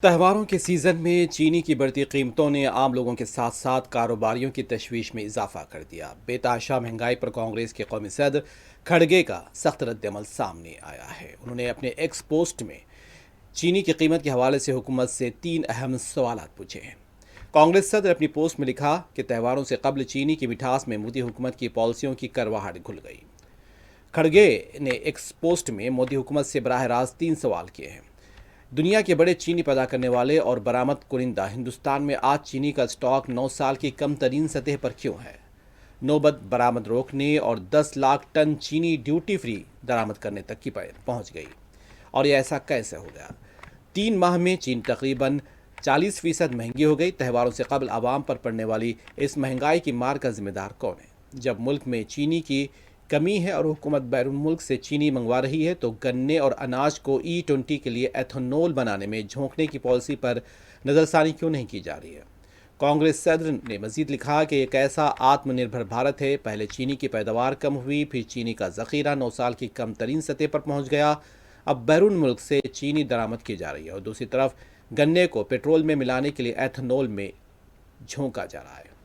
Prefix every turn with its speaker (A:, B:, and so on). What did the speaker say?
A: تہواروں کے سیزن میں چینی کی بڑھتی قیمتوں نے عام لوگوں کے ساتھ ساتھ کاروباریوں کی تشویش میں اضافہ کر دیا۔ بے تحاشا مہنگائی پر کانگریس کے قومی صدر کھڑگے کا سخت رد عمل سامنے آیا ہے۔ انہوں نے اپنے ایکس پوسٹ میں چینی کی قیمت کے حوالے سے حکومت سے 3 اہم سوالات پوچھے ہیں۔ کانگریس صدر اپنی پوسٹ میں لکھا کہ تہواروں سے قبل چینی کی مٹھاس میں مودی حکومت کی پالیسیوں کی کرواہٹ گھل گئی۔ کھڑگے نے ایکس پوسٹ میں مودی حکومت سے براہ راست 3 سوال کیے ہیں۔ دنیا کے بڑے چینی پیدا کرنے والے اور برآمد کنندہ ہندوستان میں آج چینی کا اسٹاک 9 سال کی کم ترین سطح پر کیوں ہے؟ نوبت برآمد روکنے اور 10 لاکھ ٹن چینی ڈیوٹی فری درآمد کرنے تک کی پہنچ گئی، اور یہ ایسا کیسے ہو گیا؟ 3 ماہ میں چین تقریباً 40% مہنگی ہو گئی۔ تہواروں سے قبل عوام پر پڑنے والی اس مہنگائی کی مار کا ذمہ دار کون ہے؟ جب ملک میں چینی کی کمی ہے اور حکومت بیرون ملک سے چینی منگوا رہی ہے تو گنے اور اناج کو E20 کے لیے ایتھنول بنانے میں جھونکنے کی پالیسی پر نظر ثانی کیوں نہیں کی جا رہی ہے؟ کانگریس صدر نے مزید لکھا کہ ایک ایسا آتم نربھر بھارت ہے۔ پہلے چینی کی پیداوار کم ہوئی، پھر چینی کا ذخیرہ 9 سال کی کم ترین سطح پر پہنچ گیا۔ اب بیرون ملک سے چینی درآمد کی جا رہی ہے اور دوسری طرف گنے کو پیٹرول میں ملانے کے لیے ایتھنول میں جھونکا جا رہا ہے۔